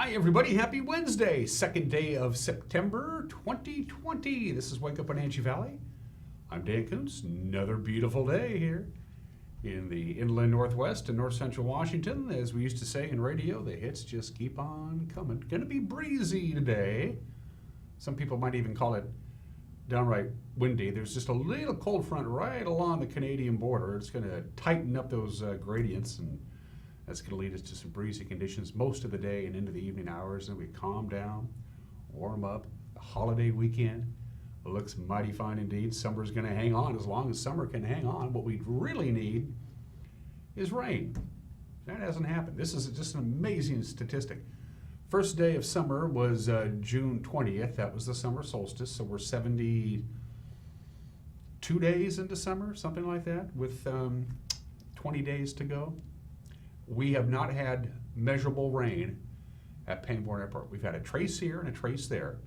Hi, everybody. Happy Wednesday, second day of September 2020. This is Wake Up Wenatchee Valley. I'm Dan Kuntz. Another beautiful day here in the inland Northwest and North Central Washington. As we used to say in radio, the hits just keep on coming. Going to be breezy today. Some people might even call it downright windy. There's just a little cold front right along the Canadian border. It's going to tighten up those gradients, and that's going to lead us to some breezy conditions most of the day and into the evening hours. And we calm down, warm up. The holiday weekend looks mighty fine indeed. Summer's going to hang on as long as summer can hang on. What we really need is rain. That hasn't happened. This is just an amazing statistic. First day of summer was June 20th. That was the summer solstice. So we're 72 days into summer, something like that, with 20 days to go. We have not had measurable rain at Pangbourne Airport. We've had a trace here and a trace there,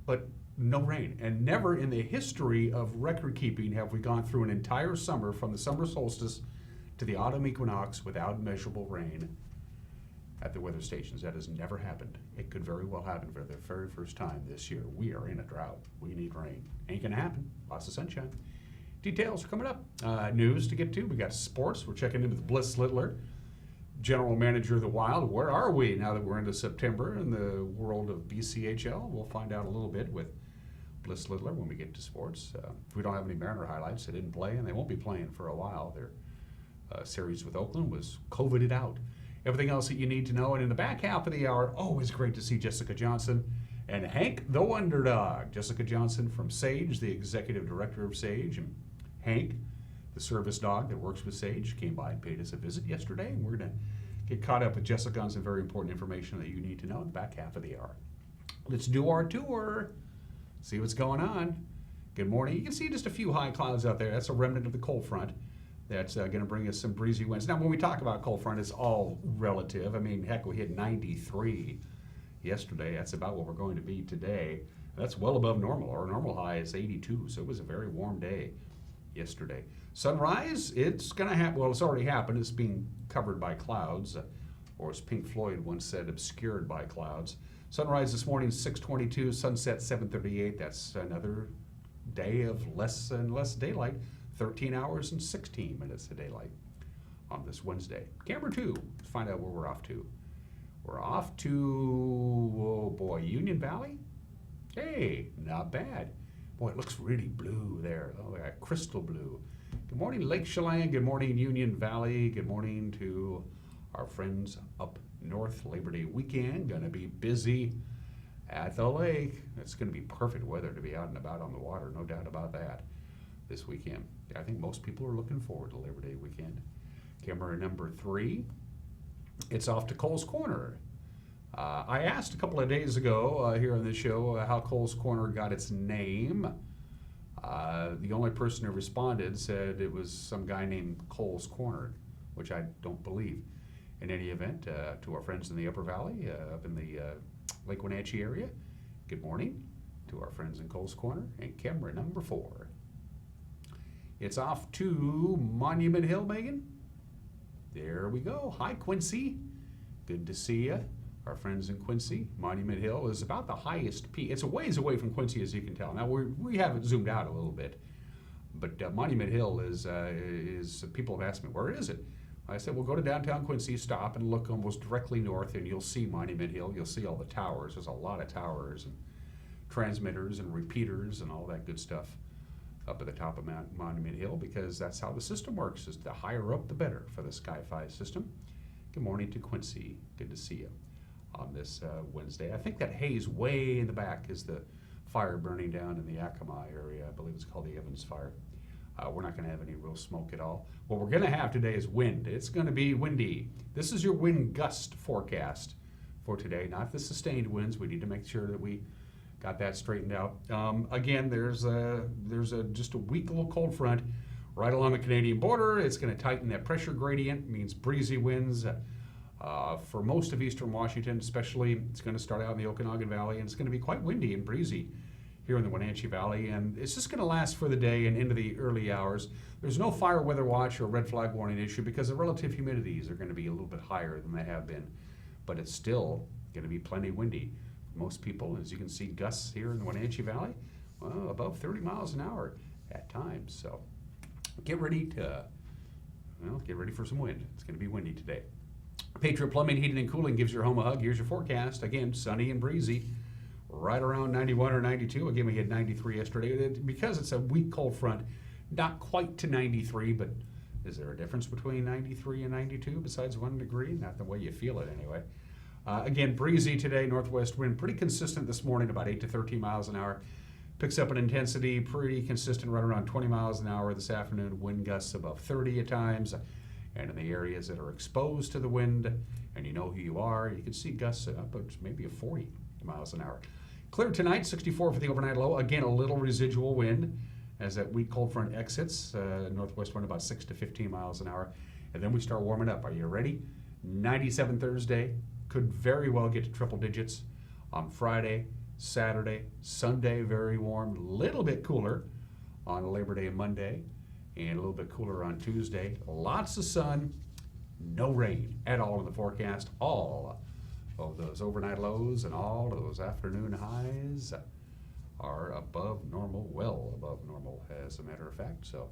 but no rain. And never in the history of record keeping have we gone through an entire summer from the summer solstice to the autumn equinox without measurable rain at the weather stations. That has never happened. It could very well happen for the very first time this year. We are in a drought. We need rain. Ain't gonna happen. Lots of sunshine. Details are coming up. News to get to. We got sports. We're checking in with Bliss Littler, General Manager of the Wild. Where are we now that we're into September in the world of BCHL? We'll find out a little bit with Bliss Littler when we get to sports. We don't have any Mariner highlights. They didn't play, and they won't be playing for a while. Their series with Oakland was COVIDed out. Everything else that you need to know. And in the back half of the hour, always great to see Jessica Johnson and Hank the Wonder Dog. Jessica Johnson from Sage, the Executive Director of Sage, and Hank, the service dog that works with Sage, came by and paid us a visit yesterday, and we're going to get caught up with Jessica on some very important information that you need to know in the back half of the hour. Let's do our tour, see what's going on. Good morning. You can see just a few high clouds out there. That's a remnant of the cold front. That's going to bring us some breezy winds. Now, when we talk about cold front, it's all relative. I mean, heck, we hit 93 yesterday. That's about what we're going to be today. That's well above normal. Our normal high is 82, so it was a very warm day yesterday. Sunrise, it's going to happen. Well, it's already happened. It's being covered by clouds, or as Pink Floyd once said, obscured by clouds. Sunrise this morning, 6:22. Sunset, 7:38. That's another day of less and less daylight. 13 hours and 16 minutes of daylight on this Wednesday. Camera 2, let's find out where we're off to. We're off to, oh boy, Union Valley? Hey, not bad. Boy, it looks really blue there. Oh, yeah, crystal blue. Good morning, Lake Chelan. Good morning, Union Valley. Good morning to our friends up north. Labor Day weekend, gonna be busy at the lake. It's gonna be perfect weather to be out and about on the water, no doubt about that, this weekend. I think most people are looking forward to Labor Day weekend. Camera number 3, it's off to Cole's Corner. I asked a couple of days ago here on this show how Cole's Corner got its name. The only person who responded said it was some guy named Cole's Corner, which I don't believe. In any event, to our friends in the Upper Valley, up in the Lake Wenatchee area, good morning to our friends in Cole's Corner. And camera number 4. It's off to Monument Hill, Megan. There we go. Hi, Quincy. Good to see you. Our friends in Quincy. Monument Hill is about the highest peak. It's a ways away from Quincy, as you can tell. Now, we have it zoomed out a little bit. But Monument Hill is people have asked me, where is it? I said, well, go to downtown Quincy, stop and look almost directly north, and you'll see Monument Hill. You'll see all the towers. There's a lot of towers and transmitters and repeaters and all that good stuff up at the top of Monument Hill, because that's how the system works, is the higher up the better for the Sky-Fi system. Good morning to Quincy. Good to see you on this Wednesday. I think that haze way in the back is the fire burning down in the Yakima area. I believe it's called the Evans Fire. We're not going to have any real smoke at all. What we're going to have today is wind. It's going to be windy. This is your wind gust forecast for today, not the sustained winds. We need to make sure that we got that straightened out. Again, there's just a weak little cold front right along the Canadian border. It's going to tighten that pressure gradient, means breezy winds for most of eastern Washington, especially. It's going to start out in the Okanagan Valley, and it's going to be quite windy and breezy here in the Wenatchee Valley, and it's just going to last for the day and into the early hours. There's no fire weather watch or red flag warning issue because the relative humidities are going to be a little bit higher than they have been but it's still going to be plenty windy. Most people, as you can see, gusts here in the Wenatchee Valley, well, above 30 miles an hour at times. So get ready for some wind. It's going to be windy today. Patriot Plumbing, Heating, and Cooling gives your home a hug. Here's your forecast. Again, sunny and breezy, right around 91 or 92. Again, we had 93 yesterday. Because it's a weak cold front, not quite to 93, but is there a difference between 93 and 92 besides 1 degree? Not the way you feel it anyway. Again, breezy today, northwest wind, pretty consistent this morning, about 8 to 13 miles an hour. Picks up in intensity, pretty consistent, right around 20 miles an hour this afternoon. Wind gusts above 30 at times. And in the areas that are exposed to the wind, and you know who you are, you can see gusts up maybe 40 miles an hour. Clear tonight, 64 for the overnight low. Again, a little residual wind as that weak cold front exits. Northwest wind about 6 to 15 miles an hour. And then we start warming up. Are you ready? 97 Thursday. Could very well get to triple digits on Friday, Saturday, Sunday, very warm, little bit cooler on Labor Day and Monday, and a little bit cooler on Tuesday. Lots of sun, no rain at all in the forecast. All of those overnight lows and all of those afternoon highs are above normal, well above normal, as a matter of fact. So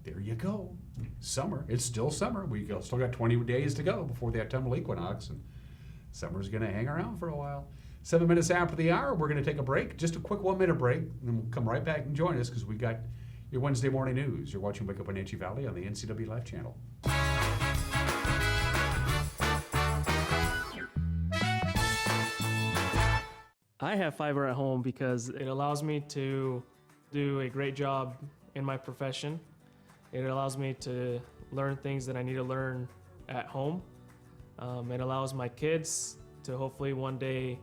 there you go. Summer. It's still summer. We still got 20 days to go before the autumnal equinox, and summer's going to hang around for a while. 7 minutes after the hour, we're going to take a break, just a quick 1-minute break, and then we'll come right back and join us because we got your Wednesday morning news. You're watching Wake Up Wenatchee Valley on the NCW Life channel. I have fiber at home because it allows me to do a great job in my profession. It allows me to learn things that I need to learn at home. It allows my kids to hopefully one day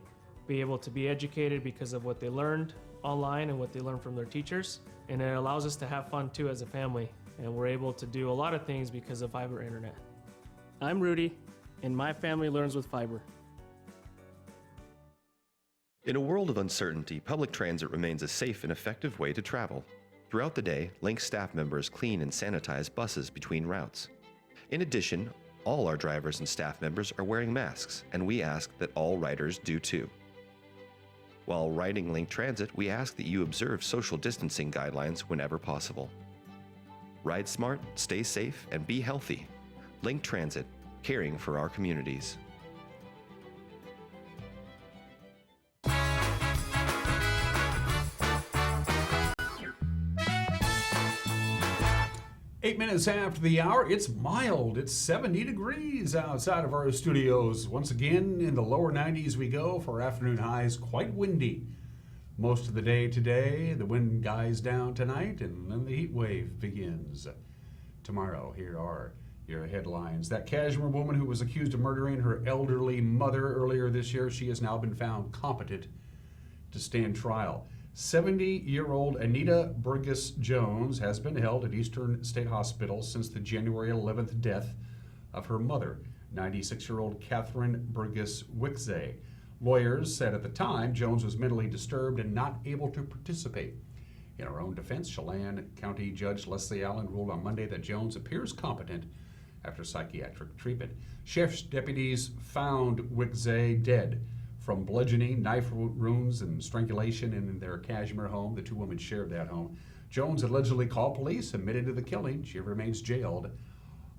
be able to be educated because of what they learned online and what they learned from their teachers. And it allows us to have fun too as a family. And we're able to do a lot of things because of fiber internet. I'm Rudy, and my family learns with fiber. In a world of uncertainty, public transit remains a safe and effective way to travel. Throughout the day, Link staff members clean and sanitize buses between routes. In addition, all our drivers and staff members are wearing masks, and we ask that all riders do too. While riding Link Transit, we ask that you observe social distancing guidelines whenever possible. Ride smart, stay safe, and be healthy. Link Transit, caring for our communities. 8 minutes after the hour, it's mild. It's 70 degrees outside of our studios. Once again, in the lower 90s we go for afternoon highs. Quite windy most of the day today. The wind dies down tonight, and then the heat wave begins tomorrow. Here are your headlines. That Cashmere woman who was accused of murdering her elderly mother earlier this year, she has now been found competent to stand trial. 70-year-old Anita Burgess Jones has been held at Eastern State Hospital since the January 11th death of her mother, 96-year-old Catherine Burgess Wickzay. Lawyers said at the time Jones was mentally disturbed and not able to participate. In her own defense, Chelan County Judge Leslie Allen ruled on Monday that Jones appears competent after psychiatric treatment. Sheriff's deputies found Wickzay dead from bludgeoning, knife wounds, and strangulation in their Cashmere home. The two women shared that home. Jones allegedly called police, admitted to the killing. She remains jailed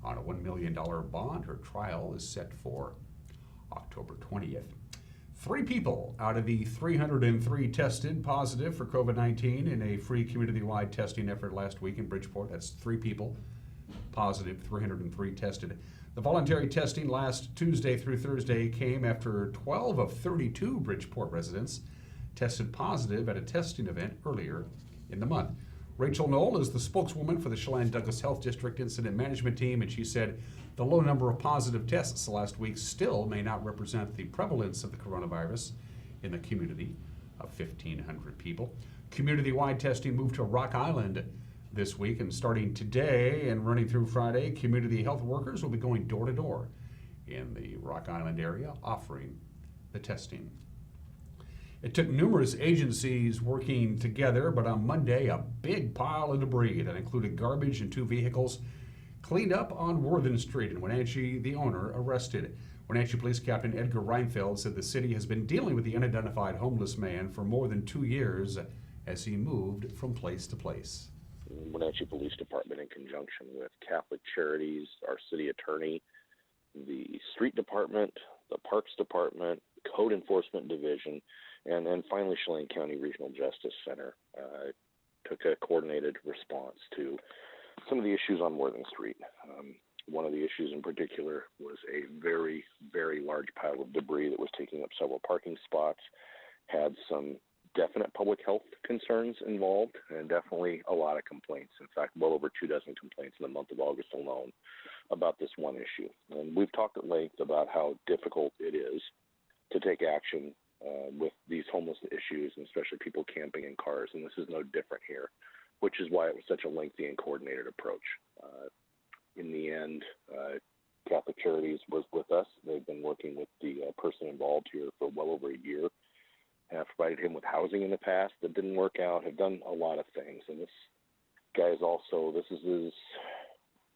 on a $1 million bond. Her trial is set for October 20th. 3 people out of the 303 tested positive for COVID-19 in a free community-wide testing effort last week in Bridgeport. That's 3 people positive, 303 tested. The voluntary testing last Tuesday through Thursday came after 12 of 32 Bridgeport residents tested positive at a testing event earlier in the month. Rachel Knoll is the spokeswoman for the Chelan Douglas Health District Incident Management Team, and she said the low number of positive tests last week still may not represent the prevalence of the coronavirus in the community of 1,500 people. Community-wide testing moved to Rock Island this week, and starting today and running through Friday, community health workers will be going door to door in the Rock Island area offering the testing. It took numerous agencies working together, but on Monday, a big pile of debris that included garbage and 2 vehicles Cleaned up on Worthen Street in Wenatchee, the owner arrested. Wenatchee Police Captain Edgar Reinfeld said the city has been dealing with the unidentified homeless man for more than 2 years as he moved from place to place. Wenatchee Police Department, in conjunction with Catholic Charities, our city attorney, the street department, the parks department, code enforcement division, and then finally Chelan County Regional Justice Center took a coordinated response to some of the issues on Worthen Street. One of the issues in particular was a very, very large pile of debris that was taking up several parking spots, had some definite public health concerns involved, and definitely a lot of complaints. In fact, well over 24 complaints in the month of August alone about this one issue. And we've talked at length about how difficult it is to take action with these homeless issues, and especially people camping in cars, and this is no different here, which is why it was such a lengthy and coordinated approach. In the end, Catholic Charities was with us. They've been working with the person involved here for well over a year, have provided him with housing in the past that didn't work out, have done a lot of things. And this guy is also, this is his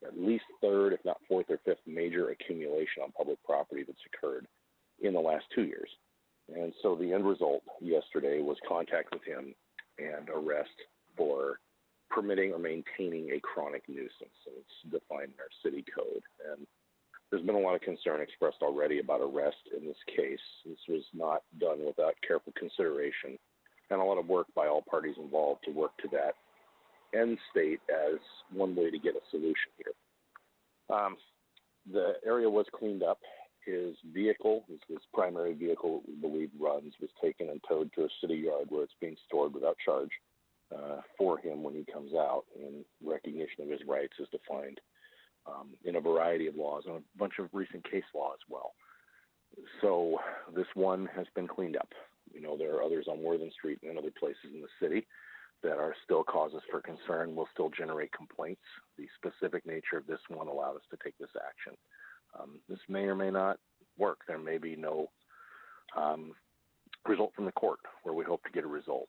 at least third, if not fourth or fifth major accumulation on public property that's occurred in the last 2 years. And so the end result yesterday was contact with him and arrest for permitting or maintaining a chronic nuisance. And it's defined in our city code. And there's been a lot of concern expressed already about arrest in this case. This was not done without careful consideration and a lot of work by all parties involved to work to that end state as one way to get a solution here. The area was cleaned up. His vehicle, his primary vehicle, we believe runs, was taken and towed to a city yard where it's being stored without charge for him when he comes out, in recognition of his rights as defined in a variety of laws and a bunch of recent case law as well. So this one has been cleaned up. You know, there are others on Worthen Street and other places in the city that are still causes for concern, will still generate complaints. The specific nature of this one allowed us to take this action. This may or may not work. There may be no result from the court where we hope to get a result.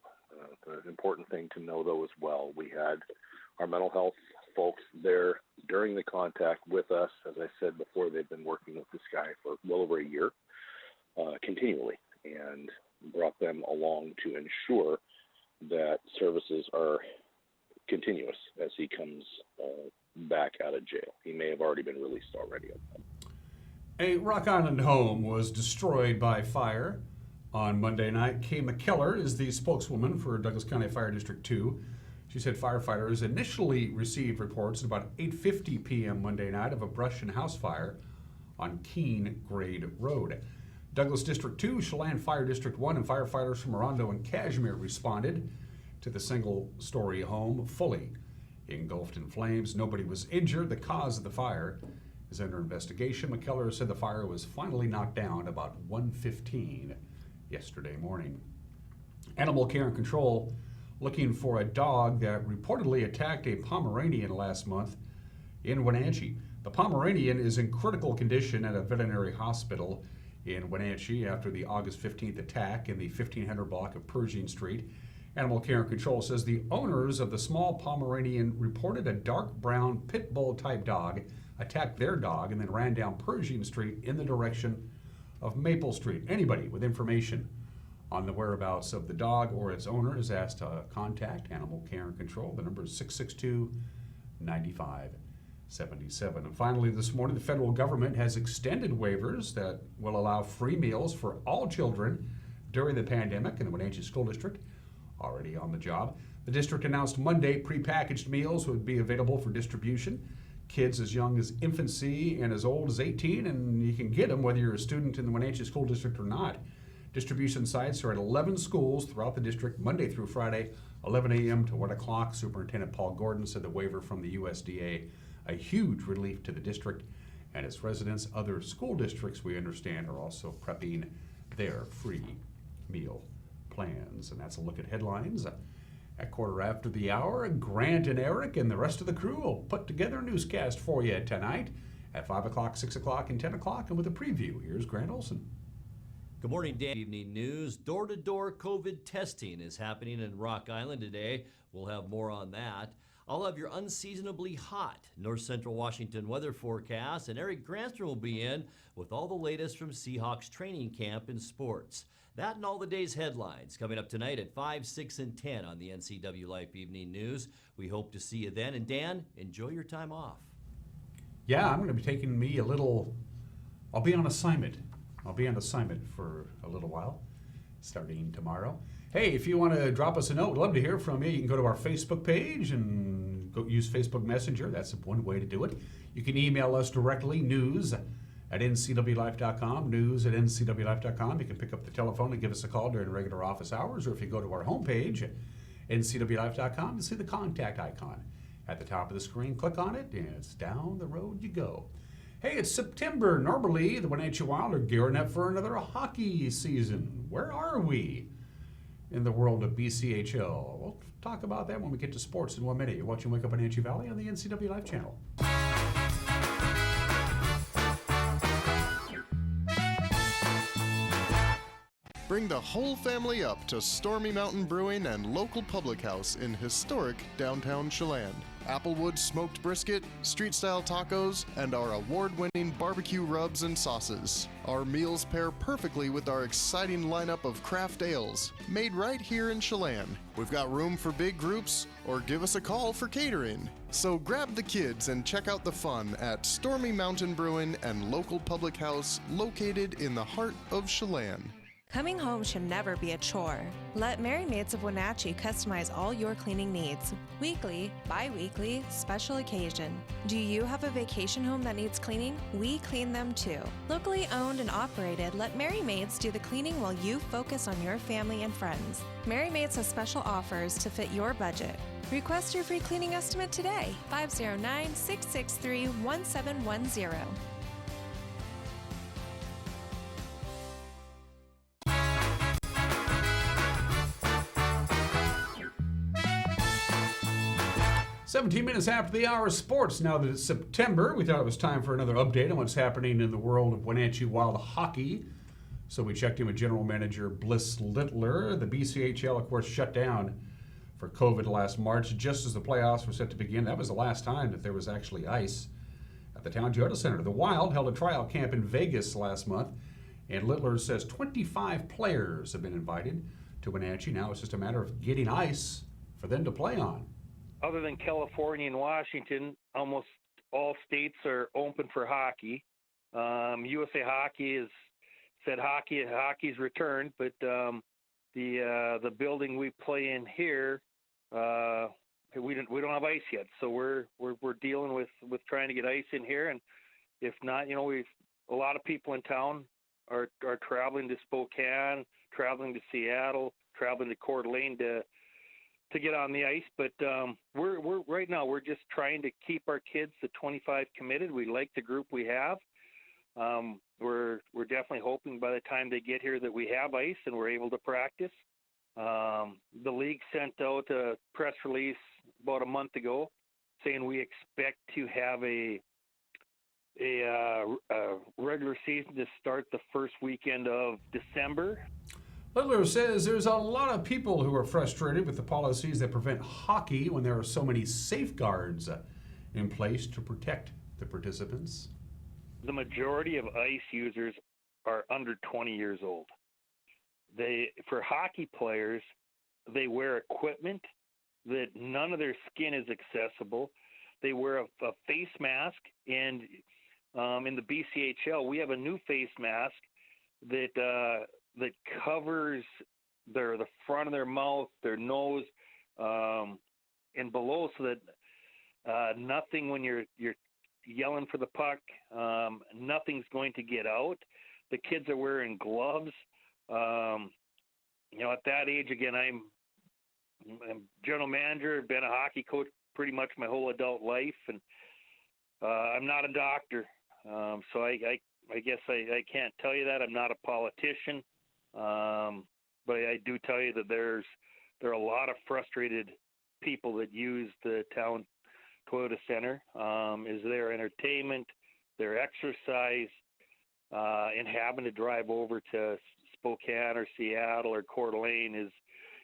The important thing to know, though, as well, we had our mental health folks there during the contact with us. As I said before, they've been working with this guy for well over a year continually, and brought them along to ensure that services are continuous as he comes back out of jail. He may have already been released already. A Rock Island home was destroyed by fire on Monday night. Kay McKellar is the spokeswoman for Douglas County Fire District 2. She said firefighters initially received reports at about 8:50 p.m. Monday night of a brush and house fire on Keene Grade Road. Douglas District 2, Chelan Fire District 1, and firefighters from Orondo and Cashmere responded to the single-story home, fully engulfed in flames. Nobody was injured. The cause of the fire is under investigation. McKellar said the fire was finally knocked down about 1:15 yesterday morning. Animal Care and Control looking for a dog that reportedly attacked a Pomeranian last month in Wenatchee. The Pomeranian is in critical condition at a veterinary hospital in Wenatchee after the August 15th attack in the 1500 block of Pershing Street. Animal Care and Control says the owners of the small Pomeranian reported a dark brown pit bull type dog attacked their dog and then ran down Pershing Street in the direction of Maple Street. Anybody with information on the whereabouts of the dog or its owner is asked to contact Animal Care and Control. The number is 662-9577. And finally this morning, the federal government has extended waivers that will allow free meals for all children during the pandemic in the Wenatchee School District. Already on the job. The district announced Monday prepackaged meals would be available for distribution. Kids as young as infancy and as old as 18, and you can get them whether you're a student in the Wenatchee School District or not. Distribution sites are at 11 schools throughout the district, Monday through Friday, 11 a.m. to 1 o'clock. Superintendent Paul Gordon said the waiver from the USDA, a huge relief to the district and its residents. Other school districts, we understand, are also prepping their free meal plans. And that's a look at headlines. At quarter after the hour, Grant and Eric and the rest of the crew will put together a newscast for you tonight at 5 o'clock, 6 o'clock, and 10 o'clock. And with a preview, here's Grant Olson. Good morning, Dan. Evening news. Door-to-door COVID testing is happening in Rock Island today. We'll have more on that. I'll have your unseasonably hot North Central Washington weather forecast, and Eric Granstrom will be in with all the latest from Seahawks training camp and sports. That and all the day's headlines coming up tonight at 5, 6, and 10 on the NCW Life Evening News. We hope to see you then. And Dan, enjoy your time off. Yeah, I'm going to be taking me I'll be on assignment. I'll be on assignment for a little while, starting tomorrow. Hey, if you want to drop us a note, we'd love to hear from you. You can go to our Facebook page and go use Facebook Messenger. That's one way to do it. You can email us directly, news@ncwlife.com, news@ncwlife.com. You can pick up the telephone and give us a call during regular office hours, or if you go to our homepage, ncwlife.com, you'll see the contact icon at the top of the screen. Click on it, and it's down the road you go. Hey, it's September. Normally, the Wenatchee Wild are gearing up for another hockey season. Where are we in the world of BCHL? We'll talk about that when we get to sports in 1 minute. You're watching Wake Up Wenatchee Valley on the NCW Life channel. Bring the whole family up to Stormy Mountain Brewing and local public house in historic downtown Chelan. Applewood smoked brisket, street-style tacos, and our award-winning barbecue rubs and sauces. Our meals pair perfectly with our exciting lineup of craft ales, made right here in Chelan. We've got room for big groups, or give us a call for catering. So grab the kids and check out the fun at Stormy Mountain Brewing and local public house located in the heart of Chelan. Coming home should never be a chore. Let Merry Maids of Wenatchee customize all your cleaning needs. Weekly, bi-weekly, special occasion. Do you have a vacation home that needs cleaning? We clean them too. Locally owned and operated, let Merry Maids do the cleaning while you focus on your family and friends. Merry Maids has special offers to fit your budget. Request your free cleaning estimate today. 509-663-1710. 17 minutes after the hour of sports. Now that it's September, we thought it was time for another update on what's happening in the world of Wenatchee Wild hockey. So we checked in with General Manager Bliss Littler. The BCHL, of course, shut down for COVID last March, just as the playoffs were set to begin. That was the last time that there was actually ice at the Town Toyota Center. The Wild held a trial camp in Vegas last month, and Littler says 25 players have been invited to Wenatchee. Now it's just a matter of getting ice for them to play on. Other than California and Washington, almost all states are open for hockey. USA Hockey has said hockey's returned, but the building we play in here, we don't have ice yet. So we're dealing with trying to get ice in here, and if not, a lot of people in town are traveling to Spokane, traveling to Seattle, traveling to Coeur d'Alene to get on the ice, but we're right now we're just trying to keep our kids, the 25, committed. We like the group we have. We're definitely hoping by the time they get here that we have ice and we're able to practice. The league sent out a press release about a month ago saying we expect to have a regular season to start the first weekend of December. Littler says there's a lot of people who are frustrated with the policies that prevent hockey when there are so many safeguards in place to protect the participants. The majority of ice users are under 20 years old. For hockey players, they wear equipment that none of their skin is accessible. They wear a face mask, and in the BCHL, we have a new face mask that covers the front of their mouth, their nose, and below, so that nothing, when you're yelling for the puck, nothing's going to get out. The kids are wearing gloves. At that age, again, I'm general manager, been a hockey coach pretty much my whole adult life, and I'm not a doctor, so I guess I can't tell you that. I'm not a politician. But I do tell you that there are a lot of frustrated people that use the Town Toyota Center as their entertainment, their exercise, and having to drive over to Spokane or Seattle or Coeur d'Alene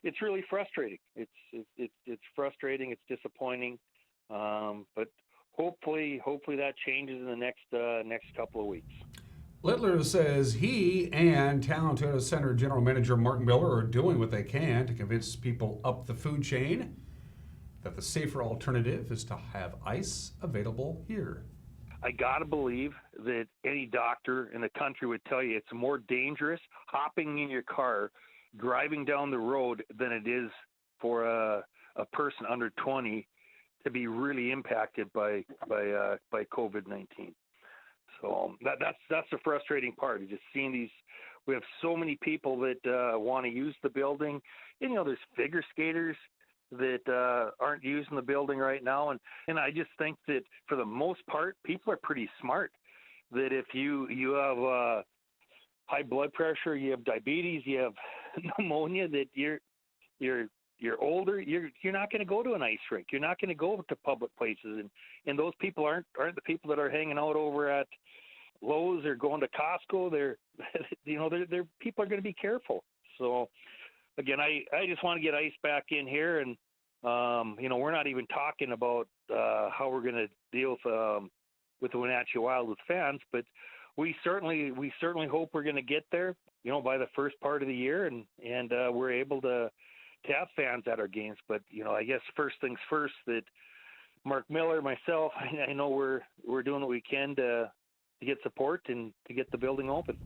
it's really frustrating. It's frustrating. It's disappointing. But hopefully that changes in the next couple of weeks. Littler says he and Town Toyota Center General Manager Mark Miller are doing what they can to convince people up the food chain that the safer alternative is to have ice available here. I gotta believe that any doctor in the country would tell you it's more dangerous hopping in your car, driving down the road than it is for a person under 20 to be really impacted by COVID-19. So that's the frustrating part, is just seeing these. We have so many people that want to use the building. And, there's figure skaters that aren't using the building right now. And I just think that for the most part, people are pretty smart. That if you have high blood pressure, you have diabetes, you have pneumonia, that you're older, you're not going to go to an ice rink. You're not going to go to public places. And those people aren't the people that are hanging out over at Lowe's or going to Costco. They're people are going to be careful. So again, I just want to get ice back in here, and we're not even talking about how we're going to deal with the Wenatchee Wild with fans, but we certainly hope we're going to get there, by the first part of the year, and we're able to have fans at our games. But I guess first things first, that Mark Miller, myself, I know we're doing what we can to get support and to get the building open.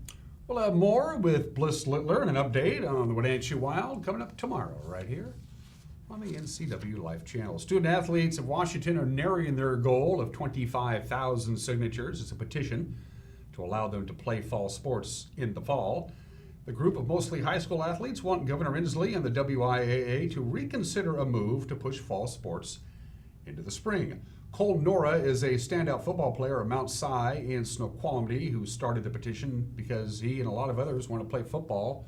We'll have more with Bliss Littler and an update on the Wenatchee Wild coming up tomorrow right here on the NCW Life Channel. Student athletes of Washington are nearing their goal of 25,000 signatures. It's a petition to allow them to play fall sports in the fall. The group of mostly high school athletes want Governor Inslee and the WIAA to reconsider a move to push fall sports into the spring. Cole Nora is a standout football player at Mount Si in Snoqualmie who started the petition because he and a lot of others want to play football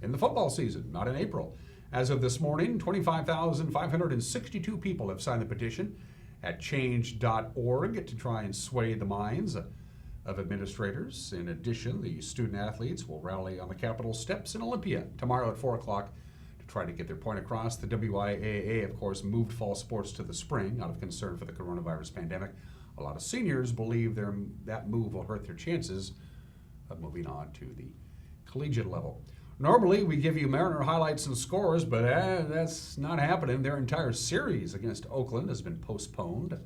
in the football season, not in April. As of this morning, 25,562 people have signed the petition at change.org to try and sway the minds of administrators. In addition, the student athletes will rally on the Capitol steps in Olympia tomorrow at 4 o'clock to try to get their point across. The WIAA, of course, moved fall sports to the spring out of concern for the coronavirus pandemic. A lot of seniors believe that move will hurt their chances of moving on to the collegiate level. Normally, we give you Mariner highlights and scores, but that's not happening. Their entire series against Oakland has been postponed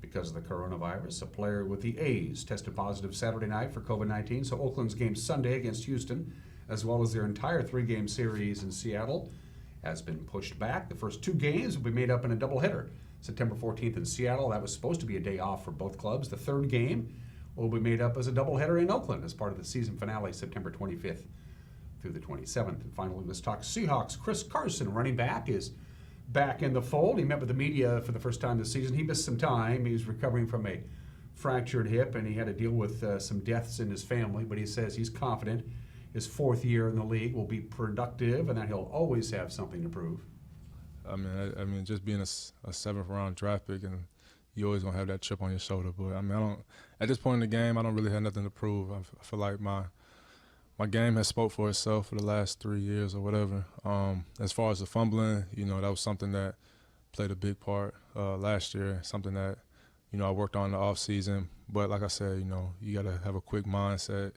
because of the coronavirus. A player with the A's tested positive Saturday night for COVID-19, so Oakland's game Sunday against Houston, as well as their entire three-game series in Seattle, has been pushed back. The first two games will be made up in a doubleheader. September 14th in Seattle, that was supposed to be a day off for both clubs. The third game will be made up as a doubleheader in Oakland as part of the season finale, September 25th through the 27th. And finally, let's talk Seahawks. Chris Carson, running back, is back in the fold. He met with the media for the first time this season. He missed some time. He was recovering from a fractured hip, and he had to deal with some deaths in his family, but he says he's confident his fourth year in the league will be productive and that he'll always have something to prove. I mean, just being a seventh-round draft pick, and you always gonna have that chip on your shoulder. But I don't. At this point in the game, I don't really have nothing to prove. I feel like my game has spoke for itself for the last 3 years or whatever. As far as the fumbling, that was something that played a big part last year. Something that I worked on in the off season. But like I said, you gotta have a quick mindset,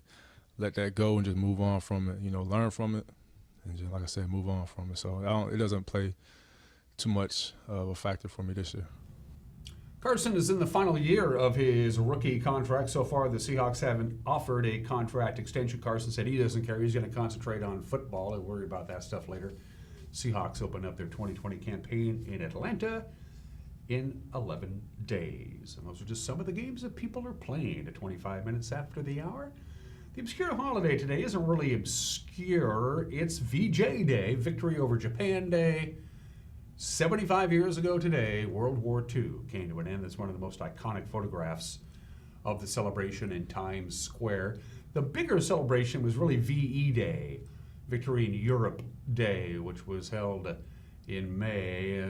let that go, and just move on from it. Learn from it, and just like I said, move on from it. So it doesn't play too much of a factor for me this year. Carson is in the final year of his rookie contract. So far, the Seahawks haven't offered a contract extension. Carson said he doesn't care. He's going to concentrate on football. He'll worry about that stuff later. Seahawks open up their 2020 campaign in Atlanta in 11 days. And those are just some of the games that people are playing at 25 minutes after the hour. The obscure holiday today isn't really obscure. It's VJ Day, Victory over Japan Day. 75 years ago today, World War II came to an end. It's one of the most iconic photographs of the celebration in Times Square. The bigger celebration was really VE Day, Victory in Europe Day, which was held in May.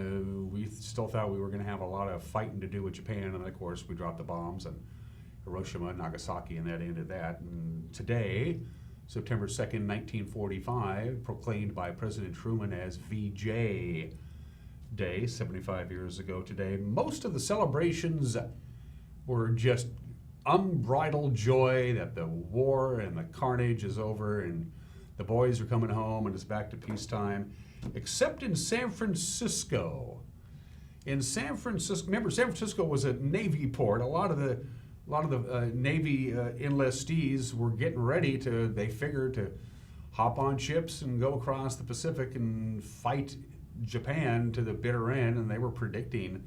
We still thought we were going to have a lot of fighting to do with Japan, and then, of course, we dropped the bombs on Hiroshima and Nagasaki, and that ended that. And today, September 2nd, 1945, proclaimed by President Truman as VJ Day, 75 years ago today. Most of the celebrations were just unbridled joy that the war and the carnage is over and the boys are coming home and it's back to peacetime, except in San Francisco. In San Francisco, remember, San Francisco was a Navy port. A lot of the Navy enlistees were getting ready to, they figured, to hop on ships and go across the Pacific and fight Japan to the bitter end, and they were predicting,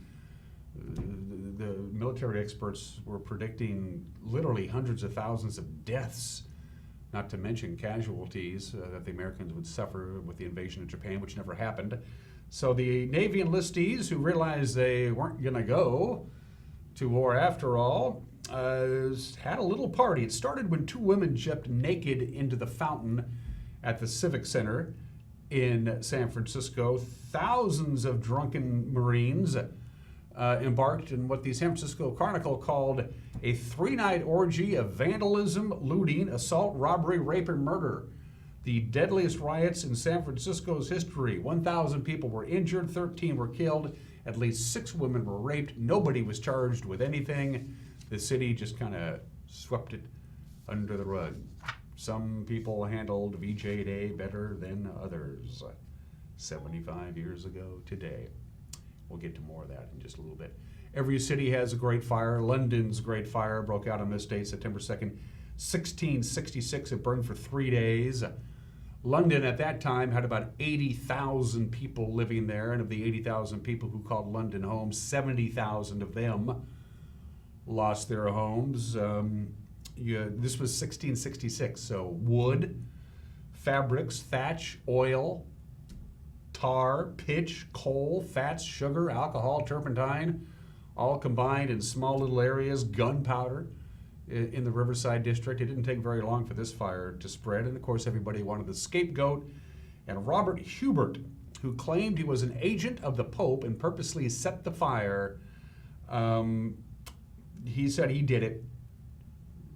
the military experts were predicting literally hundreds of thousands of deaths, not to mention casualties that the Americans would suffer with the invasion of Japan, which never happened. So the Navy enlistees, who realized they weren't going to go to war after all, had a little party. It started when two women jumped naked into the fountain at the Civic Center in San Francisco. Thousands of drunken Marines embarked in what the San Francisco Chronicle called a three-night orgy of vandalism, looting, assault, robbery, rape, and murder. The deadliest riots in San Francisco's history. 1,000 people were injured, 13 were killed, at least 6 women were raped. Nobody was charged with anything. The city just kind of swept it under the rug. Some people handled VJ Day better than others. 75 years ago today. We'll get to more of that in just a little bit. Every city has a great fire. London's great fire broke out on this date, September 2nd, 1666. It burned for 3 days. London at that time had about 80,000 people living there, and of the 80,000 people who called London home, 70,000 of them lost their homes. This was 1666, so wood, fabrics, thatch, oil, tar, pitch, coal, fats, sugar, alcohol, turpentine, all combined in small little areas, gunpowder in the Riverside District. It didn't take very long for this fire to spread, and of course everybody wanted the scapegoat. And Robert Hubert, who claimed he was an agent of the Pope and purposely set the fire, he said he did it.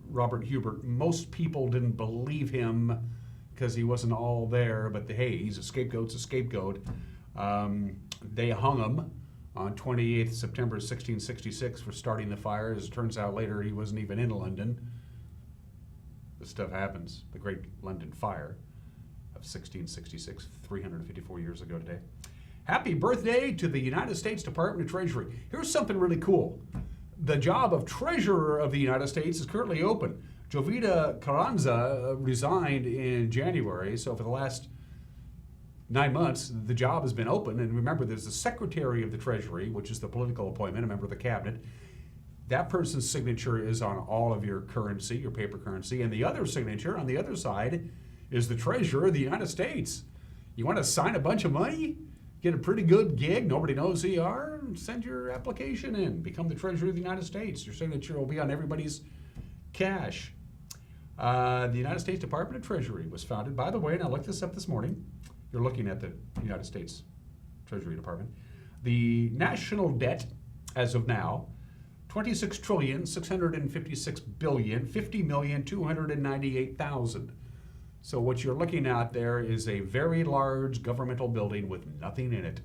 Robert Hubert. Most people didn't believe him because he wasn't all there, but hey, he's a scapegoat's a scapegoat. They hung him on 28th September 1666 for starting the fire. As it turns out later, he wasn't even in London. This stuff happens. The Great London Fire of 1666, 354 years ago today. Happy birthday to the United States Department of Treasury. Here's something really cool. The job of Treasurer of the United States is currently open. Jovita Carranza resigned in January, so for the last 9 months, the job has been open. And remember, there's the Secretary of the Treasury, which is the political appointment, a member of the cabinet. That person's signature is on all of your currency, your paper currency. And the other signature on the other side is the Treasurer of the United States. You want to sign a bunch of money? Get a pretty good gig, nobody knows who you are, send your application in. Become the Treasurer of the United States. Your signature will be on everybody's cash. The United States Department of Treasury was founded, by the way, and I looked this up this morning. You're looking at the United States Treasury Department. The national debt, as of now, $26,656,000,000, 50,298,000. So what you're looking at there is a very large governmental building with nothing in it.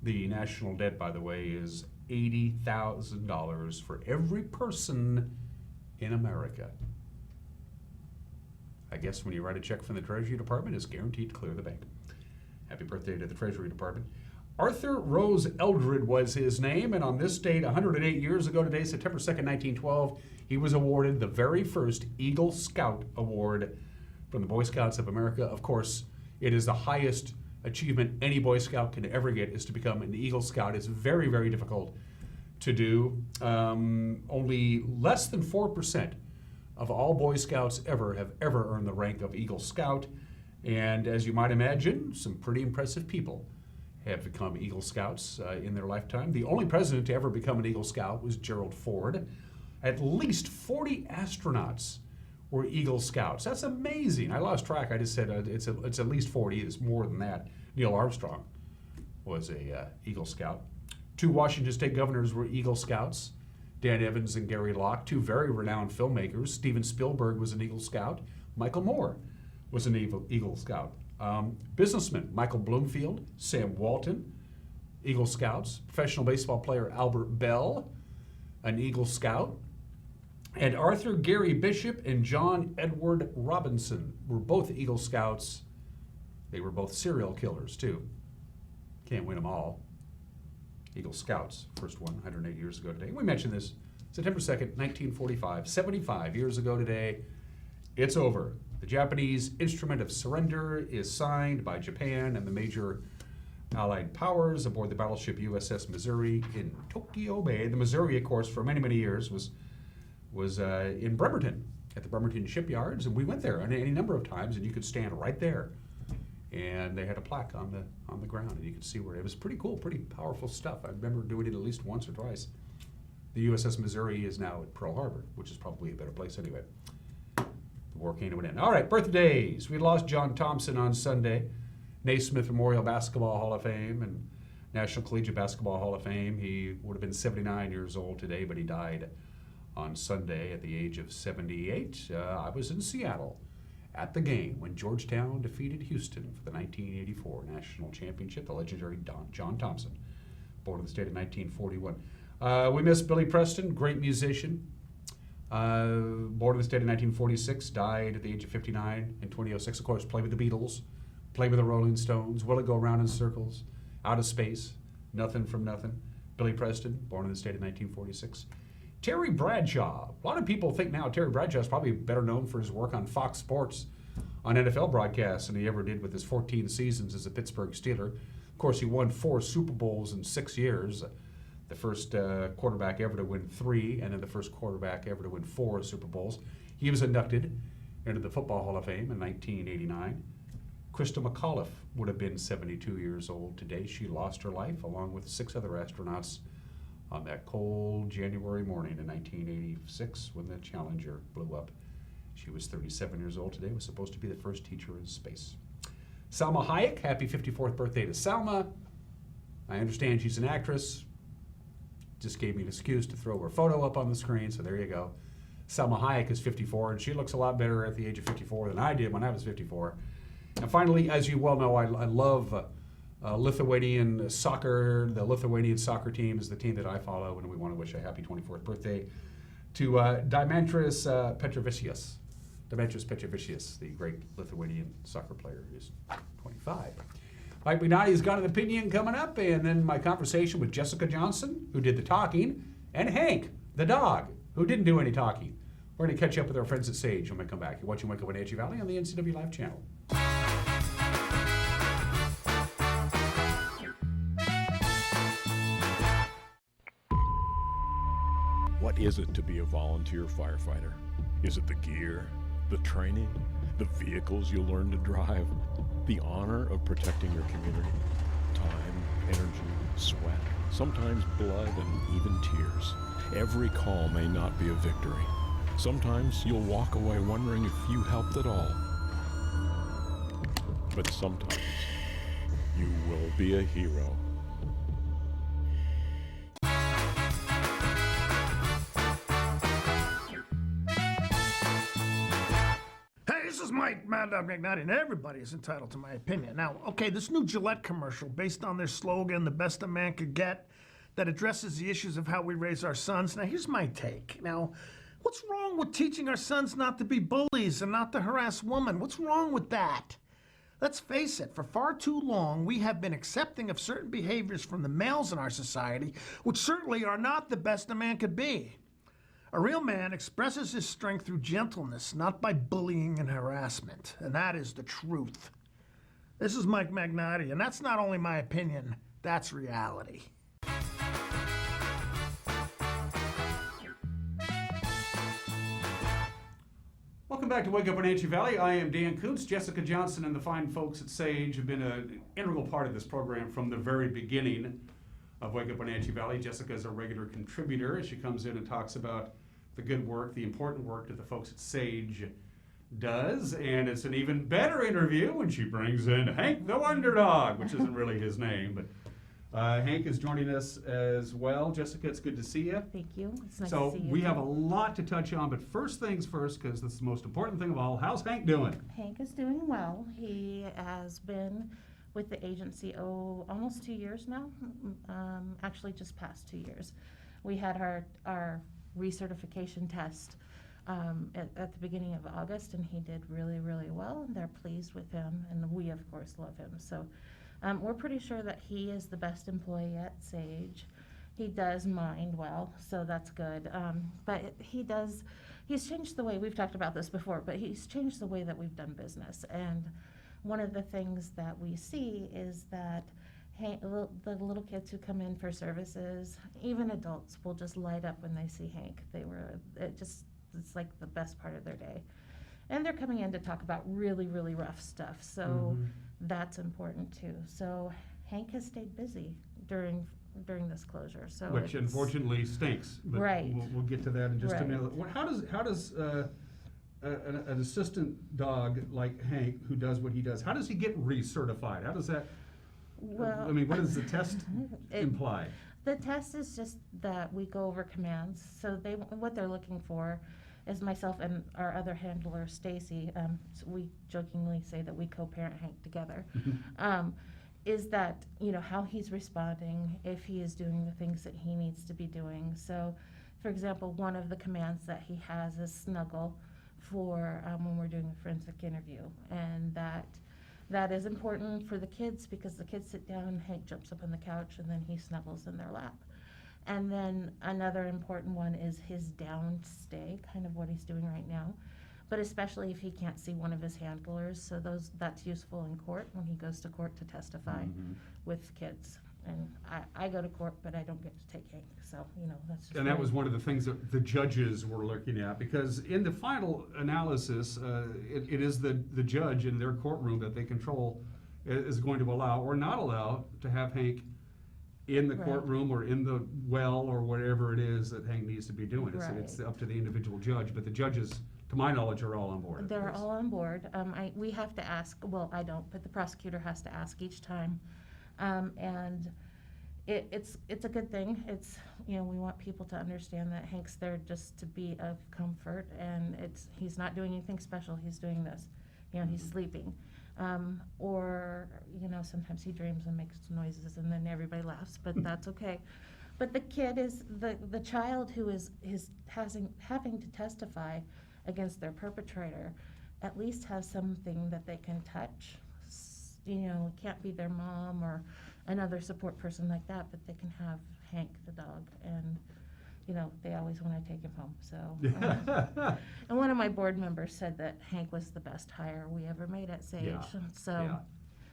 The national debt, by the way, is $80,000 for every person in America. I guess when you write a check from the Treasury Department, it's guaranteed to clear the bank. Happy birthday to the Treasury Department. Arthur Rose Eldred was his name, and on this date, 108 years ago today, September 2nd, 1912, he was awarded the very first Eagle Scout Award from the Boy Scouts of America. Of course, it is the highest achievement any Boy Scout can ever get, is to become an Eagle Scout. It's very, very difficult to do. Only less than 4% of all Boy Scouts have ever earned the rank of Eagle Scout. And as you might imagine, some pretty impressive people have become Eagle Scouts in their lifetime. The only president to ever become an Eagle Scout was Gerald Ford. At least 40 astronauts were Eagle Scouts. That's amazing. I lost track. I just said it's at least 40. It's more than that. Neil Armstrong was a Eagle Scout. 2 Washington State governors were Eagle Scouts, Dan Evans and Gary Locke. 2 very renowned filmmakers. Steven Spielberg was an Eagle Scout. Michael Moore was an Eagle Scout. Businessman Michael Bloomfield, Sam Walton, Eagle Scouts. Professional baseball player Albert Bell, an Eagle Scout. And Arthur Gary Bishop and John Edward Robinson were both Eagle Scouts. They were both serial killers, too. Can't win them all. Eagle Scouts, first one 108 years ago today. We mentioned this, September 2nd, 1945, 75 years ago today. It's over. The Japanese Instrument of Surrender is signed by Japan and the major Allied powers aboard the battleship USS Missouri in Tokyo Bay. The Missouri, of course, for many, many years was in Bremerton, at the Bremerton shipyards, and we went there any number of times, and you could stand right there. And they had a plaque on the ground, and you could see where it was pretty cool, pretty powerful stuff. I remember doing it at least once or twice. The USS Missouri is now at Pearl Harbor, which is probably a better place anyway. The war came to an end. All right, birthdays. We lost John Thompson on Sunday, Naismith Memorial Basketball Hall of Fame and National Collegiate Basketball Hall of Fame. He would have been 79 years old today, but he died on Sunday at the age of 78. I was in Seattle at the game when Georgetown defeated Houston for the 1984 national championship, the legendary John Thompson, born in the state of 1941. We miss Billy Preston, great musician, born in the state of 1946, died at the age of 59 in 2006. Of course, played with the Beatles, played with the Rolling Stones, Will It Go Round in Circles, Out of Space, Nothing from Nothing. Billy Preston, born in the state of 1946. Terry Bradshaw. A lot of people think now Terry Bradshaw is probably better known for his work on Fox Sports on NFL broadcasts than he ever did with his 14 seasons as a Pittsburgh Steeler. Of course, he won 4 Super Bowls in 6 years. The first quarterback ever to win 3, and then the first quarterback ever to win 4 Super Bowls. He was inducted into the Football Hall of Fame in 1989. Krista McAuliffe would have been 72 years old today. She lost her life along with 6 other astronauts on that cold January morning in 1986 when the Challenger blew up. She was 37 years old today, was supposed to be the first teacher in space. Salma Hayek, happy 54th birthday to Salma. I understand she's an actress. Just gave me an excuse to throw her photo up on the screen, so there you go. Salma Hayek is 54, and she looks a lot better at the age of 54 than I did when I was 54. And finally, as you well know, I love Lithuanian soccer. The Lithuanian soccer team is the team that I follow, and we want to wish a happy 24th birthday to Dimitris Petrovicius. Dimitris Petrovicius, the great Lithuanian soccer player, is 25. Mike McNally's got an opinion coming up, and then my conversation with Jessica Johnson, who did the talking, and Hank, the dog, who didn't do any talking. We're going to catch up with our friends at Sage when we come back. You're watching Wake Up Wenatchee Valley on the NCW Live channel. What is it to be a volunteer firefighter? Is it the gear, the training, the vehicles you'll learn to drive, the honor of protecting your community? Time, energy, sweat, sometimes blood and even tears. Every call may not be a victory. Sometimes you'll walk away wondering if you helped at all. But sometimes you will be a hero. This is Mike Mad Dog McNally, and everybody is entitled to my opinion. Now, okay, this new Gillette commercial, based on their slogan, the best a man could get, that addresses the issues of how we raise our sons. Now, here's my take. Now, what's wrong with teaching our sons not to be bullies and not to harass women? What's wrong with that? Let's face it, for far too long, we have been accepting of certain behaviors from the males in our society, which certainly are not the best a man could be. A real man expresses his strength through gentleness, not by bullying and harassment. And that is the truth. This is Mike Magnotti, and that's not only my opinion, that's reality. Welcome back to Wake Up Wenatchee Valley. I am Dan Kuntz. Jessica Johnson and the fine folks at Sage have been an integral part of this program from the very beginning of Wake Up Wenatchee Valley. Jessica is a regular contributor as she comes in and talks about the good work, the important work that the folks at Sage does. And it's an even better interview when she brings in Hank the Wonder Dog, which isn't really his name, but Hank is joining us as well. Jessica, it's good to see you. Thank you. It's nice So to see you. we have a lot to touch on, but first things first, because this is the most important thing of all. How's Hank doing? Hank is doing well. He has been with the agency almost 2 years now. Actually, just past 2 years. We had our recertification test at the beginning of August, and he did really, really well. And they're pleased with him, and we of course love him. So we're pretty sure that he is the best employee at Sage. He does mind well, so that's good. But he's changed the way, we've talked about this before, but he's changed the way that we've done business. And one of the things that we see is that the little kids who come in for services, even adults, will just light up when they see Hank. It's like the best part of their day. And they're coming in to talk about really, really rough stuff. So that's important too. So Hank has stayed busy during this closure. So Which unfortunately stinks. But Right. We'll get to that in just a Right. minute. How does an assistant dog like Hank, who does what he does, how does he get recertified? How does that? Well, I mean, what does the test imply? The test is just that we go over commands. So what they're looking for is myself and our other handler, Stacy. So we jokingly say that we co-parent Hank together. Is that, how he's responding, if he is doing the things that he needs to be doing. So, for example, one of the commands that he has is snuggle for when we're doing a forensic interview. And that is important for the kids because the kids sit down, Hank jumps up on the couch, and then he snuggles in their lap. And then another important one is his down stay, kind of what he's doing right now. But especially if he can't see one of his handlers, so that's useful in court when he goes to court to testify with kids. And I go to court, but I don't get to take Hank, so that's just. And that was one of the things that the judges were looking at, because in the final analysis, it is the judge in their courtroom that they control is going to allow or not allow to have Hank in the courtroom or in the well or whatever it is that Hank needs to be doing. It's up to the individual judge, but the judges, to my knowledge, are all on board. They're all on board. We have to ask, well, I don't, but the prosecutor has to ask each time. And it's a good thing. It's, we want people to understand that Hank's there just to be of comfort, and he's not doing anything special. He's doing this, he's sleeping. Or, sometimes he dreams and makes noises and then everybody laughs, but that's okay. But the kid is, the child who is having to testify against their perpetrator at least has something that they can touch. It can't be their mom or another support person like that, but they can have Hank the dog, and they always want to take him home. So, and one of my board members said that Hank was the best hire we ever made at Sage.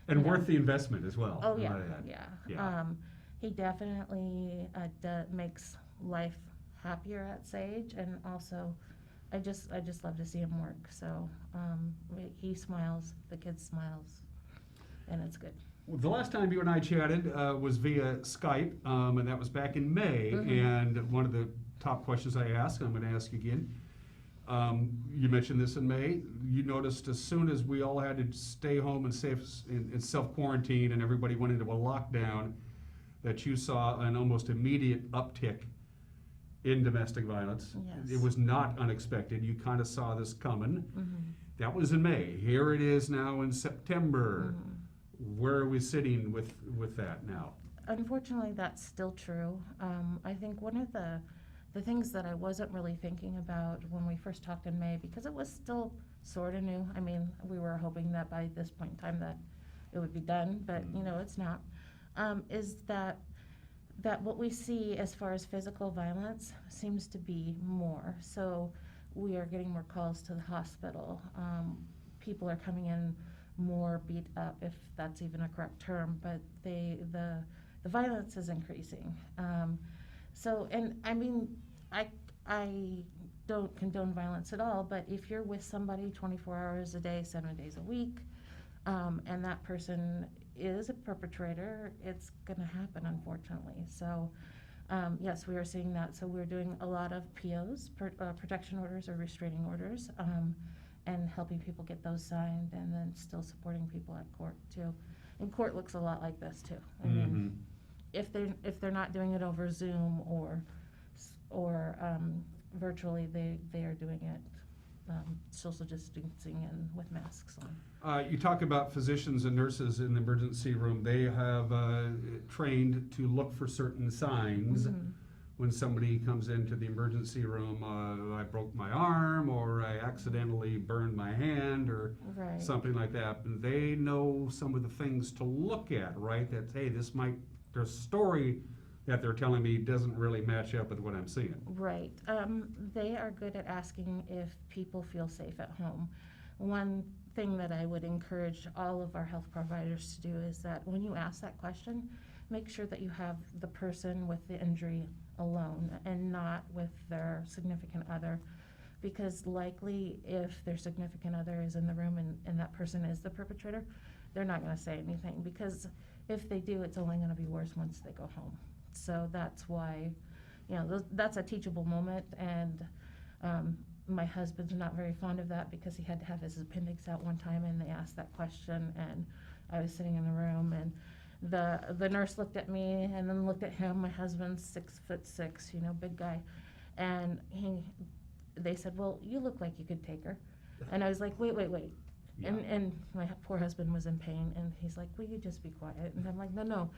And worth the investment as well. Oh yeah. He definitely makes life happier at Sage, and also, I just love to see him work. So he smiles, the kid smiles, and it's good. Well, the last time you and I chatted was via Skype, and that was back in May. And one of the top questions I asked, I'm going to ask you again. You mentioned this in May. You noticed as soon as we all had to stay home and self-quarantine and everybody went into a lockdown, that you saw an almost immediate uptick in domestic violence. Yes. It was not unexpected. You kind of saw this coming. That was in May. Here it is now in September. Where are we sitting with that now? Unfortunately, that's still true. I think one of the things that I wasn't really thinking about when we first talked in May, because it was still sort of new. I mean, we were hoping that by this point in time that it would be done, but it's not. Is that what we see as far as physical violence seems to be more. So we are getting more calls to the hospital. People are coming in more beat up, if that's even a correct term, but the violence is increasing. So, and I mean, I don't condone violence at all, but if you're with somebody 24 hours a day, 7 days a week, and that person is a perpetrator, it's going to happen, unfortunately. So, yes, we are seeing that. So we're doing a lot of POs, protection orders or restraining orders, and helping people get those signed, and then still supporting people at court too. And court looks a lot like this too. I mean, if they're not doing it over Zoom or virtually, they are doing it social distancing and with masks on. You talk about physicians and nurses in the emergency room. They have trained to look for certain signs when somebody comes into the emergency room. I broke my arm, or I accidentally burned my hand, or Right. something like that. And they know some of the things to look at, right? That, hey, their story that they're telling me doesn't really match up with what I'm seeing. Right. They are good at asking if people feel safe at home. One thing that I would encourage all of our health providers to do is that when you ask that question, make sure that you have the person with the injury alone and not with their significant other, because likely if their significant other is in the room and that person is the perpetrator, they're not going to say anything, because if they do, it's only going to be worse once they go home. So that's why, that's a teachable moment, and my husband's not very fond of that because he had to have his appendix out one time and they asked that question, and I was sitting in the room, and the nurse looked at me and then looked at him. My husband's 6'6", big guy, and they said, "Well, you look like you could take her," and I was like, "Wait." Yeah. And my poor husband was in pain, and he's like, "Will you just be quiet?" And I'm like, No.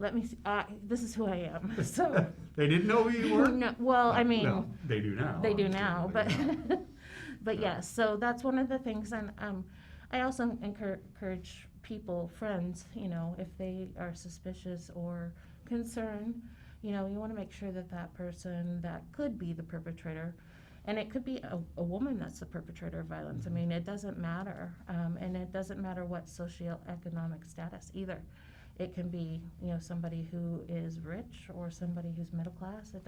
Let me see. This is who I am. So They didn't know who you were? no, well, I mean, Well, they do now. they do now, but but Yeah. yes. So that's one of the things, and I also encourage people, friends, if they are suspicious or concerned, you want to make sure that that person that could be the perpetrator, and it could be a woman that's the perpetrator of violence. I mean, it doesn't matter, and it doesn't matter what socioeconomic status either. It can be, somebody who is rich or somebody who's middle class. It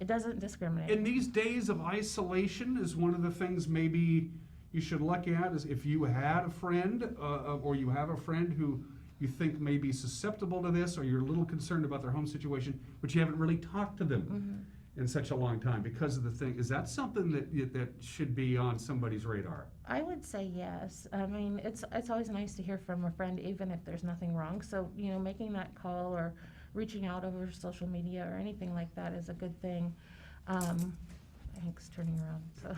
doesn't discriminate. In these days of isolation, is one of the things maybe you should look at, is if you had a friend, or you have a friend who you think may be susceptible to this, or you're a little concerned about their home situation, but you haven't really talked to them in such a long time because of the thing. Is that something that should be on somebody's radar? I would say yes. I mean, it's always nice to hear from a friend, even if there's nothing wrong. So, making that call or reaching out over social media or anything like that is a good thing. Hank's turning around, so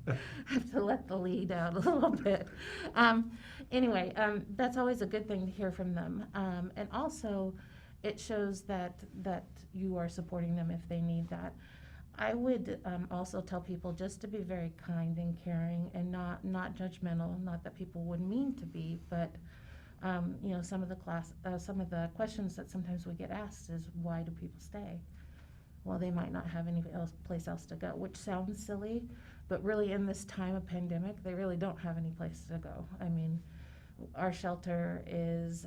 I have to let the lead out a little bit. Anyway, that's always a good thing to hear from them. And also, it shows that you are supporting them if they need that. I would also tell people just to be very kind and caring and not judgmental. Not that people would mean to be, but some of the questions that sometimes we get asked is, why do people stay? Well, they might not have any place else to go, which sounds silly, but really in this time of pandemic, they really don't have any place to go. I mean, our shelter is,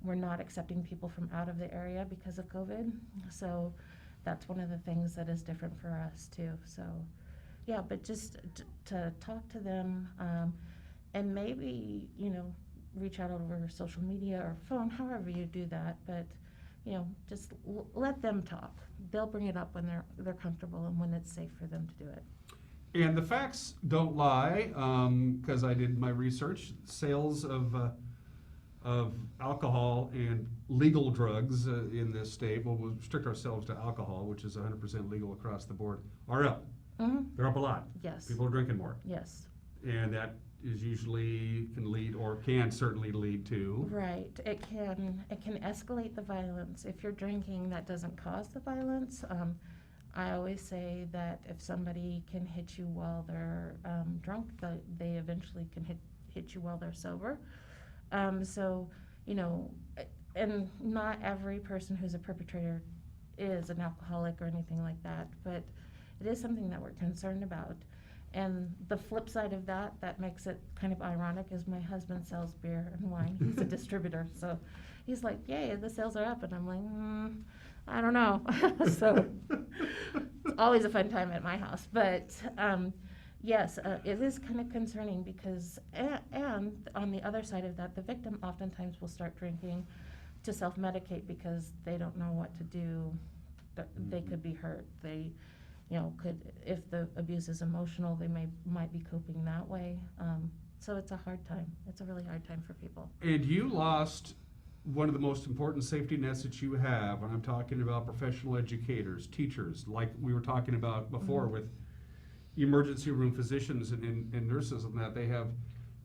we're not accepting people from out of the area because of COVID. So that's one of the things that is different for us too. So yeah, but just to talk to them, and maybe, reach out over social media or phone, however you do that, but just let them talk. They'll bring it up when they're comfortable and when it's safe for them to do it. And the facts don't lie, because I did my research. Sales of alcohol and legal drugs in this state, we'll restrict ourselves to alcohol, which is 100% legal across the board, are up. They're up a lot. Yes. People are drinking more. Yes. And that is usually can certainly lead to. Right. It can escalate the violence. If you're drinking, that doesn't cause the violence. I always say that if somebody can hit you while they're drunk, they eventually can hit you while they're sober. And not every person who's a perpetrator is an alcoholic or anything like that, but it is something that we're concerned about. And the flip side of that makes it kind of ironic, is my husband sells beer and wine. He's a distributor, so he's like, "Yay, the sales are up," and I'm like, I don't know. So it's always a fun time at my house, but yes, it is kind of concerning because, and on the other side of that, the victim oftentimes will start drinking to self-medicate because they don't know what to do. They could be hurt. They, if the abuse is emotional, they might be coping that way. So it's a hard time. It's a really hard time for people. And you lost one of the most important safety nets that you have, and I'm talking about professional educators, teachers, like we were talking about before with emergency room physicians and nurses, and that they have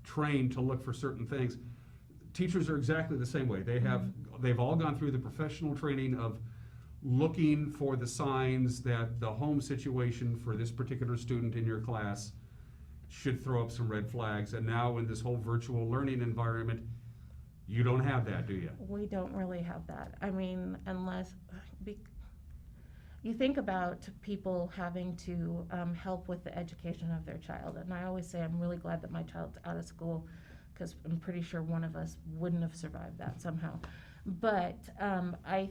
trained to look for certain things. Teachers are exactly the same way. They've all gone through the professional training of looking for the signs that the home situation for this particular student in your class should throw up some red flags. And now in this whole virtual learning environment, you don't have that, do you? We don't really have that. I mean, you think about people having to help with the education of their child. And I always say I'm really glad that my child's out of school, because I'm pretty sure one of us wouldn't have survived that somehow. But I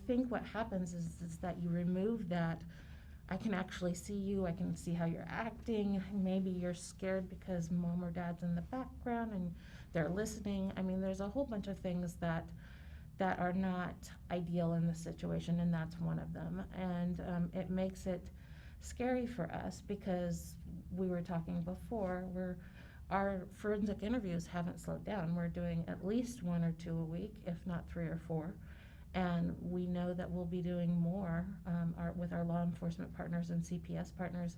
think what happens is that you remove that. I can actually see you, I can see how you're acting. Maybe you're scared because mom or dad's in the background and they're listening. I mean, there's a whole bunch of things that are not ideal in the situation, and that's one of them. And it makes it scary for us, because we were talking before, our forensic interviews haven't slowed down. We're doing at least 1 or 2 a week, if not 3 or 4. And we know that we'll be doing more with our law enforcement partners and CPS partners.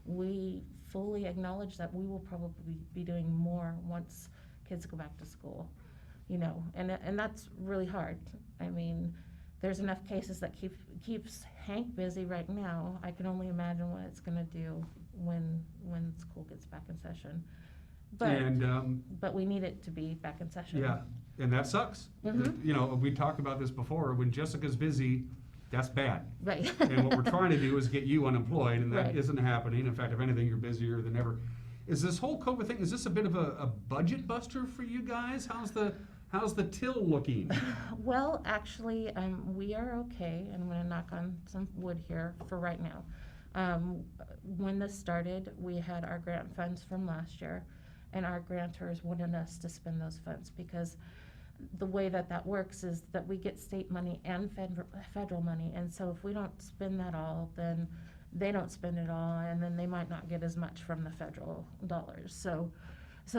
We fully acknowledge that we will probably be doing more once kids go back to school, and that's really hard. I mean, there's enough cases that keeps Hank busy right now. I can only imagine what it's going to do when school gets back in session. But we need it to be back in session. Yeah, and that sucks. We talked about this before. When Jessica's busy, that's bad. Right. And what we're trying to do is get you unemployed, and that Right. isn't happening. In fact, if anything, you're busier than ever. Is this whole COVID thing, is this a bit of a budget buster for you guys? How's the till looking? Well, actually, we are okay. I'm going to knock on some wood here for right now. When this started, we had our grant funds from last year, and our grantors wanted us to spend those funds, because the way that works is that we get state money and federal money, and so if we don't spend that all, then they don't spend it all, and then they might not get as much from the federal dollars. So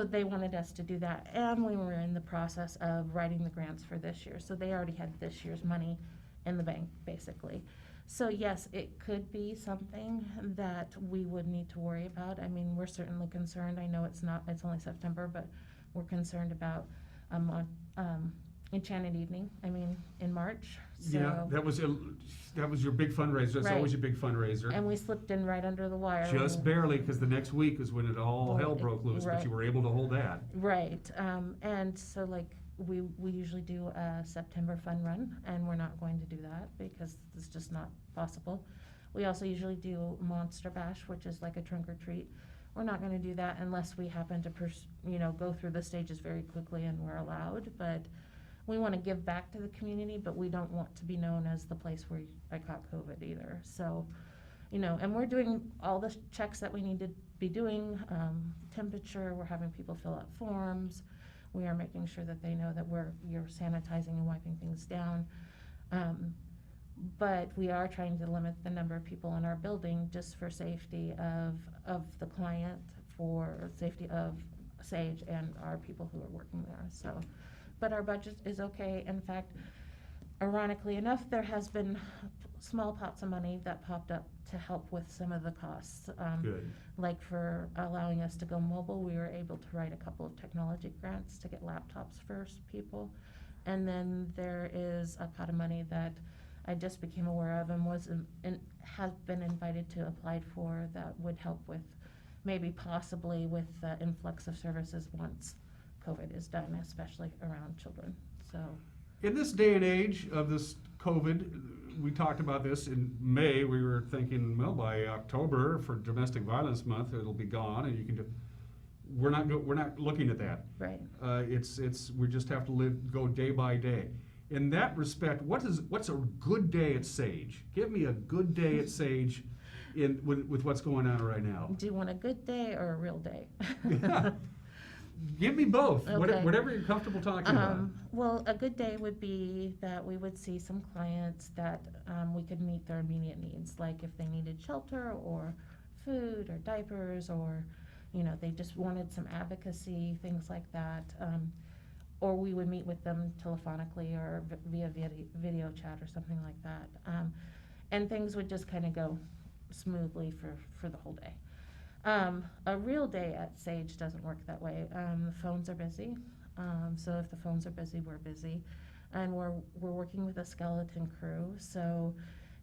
they wanted us to do that, and we were in the process of writing the grants for this year, so they already had this year's money in the bank, basically. So yes, it could be something that we would need to worry about. I mean, we're certainly concerned. I know it's only September, but we're concerned about Enchanted Evening, in March. So, Yeah, that was your big fundraiser. That's Right. always your big fundraiser. and we slipped in right under the wire. Just barely, because the next week is when it all hell broke loose, but Right. you were able to hold that. Right, and so we usually do a September fun run, and we're not going to do that because it's just not possible. We also usually do Monster Bash, which is like a trunk or treat. We're not going to do that unless we happen to go through the stages very quickly and we're allowed. But we want to give back to the community, but we don't want to be known as the place where I caught COVID either. So, and we're doing all the checks that we need to be doing, temperature, we're having people fill out forms. We are making sure that they know that you're sanitizing and wiping things down. But we are trying to limit the number of people in our building just for safety of the client, for safety of Sage and our people who are working there. So, but our budget is okay. In fact, ironically enough, there has been small pots of money that popped up to help with some of the costs. Good. Like for allowing us to go mobile, we were able to write a couple of technology grants to get laptops for people. And then there is a pot of money that I just became aware of and has been invited to apply for, that would help with possibly with the influx of services once COVID is done, especially around children. So, In this day and age of this COVID, we talked about this in May. We were thinking, well, by October for Domestic Violence Month, it'll be gone, and you can do. We're not looking at that. right. We just have to go day by day. In that respect, what's a good day at Sage? Give me a good day at Sage, with what's going on right now. Do you want a good day or a real day? Give me both. Okay. Whatever you're comfortable talking about. Well, a good day would be that we would see some clients that we could meet their immediate needs, like if they needed shelter or food or diapers, or they just wanted some advocacy, things like that. or we would meet with them telephonically or via video chat or something like that. And things would just kind of go smoothly for the whole day. A real day at Sage doesn't work that way. The phones are busy. So if the phones are busy, we're busy. And we're working with a skeleton crew. So,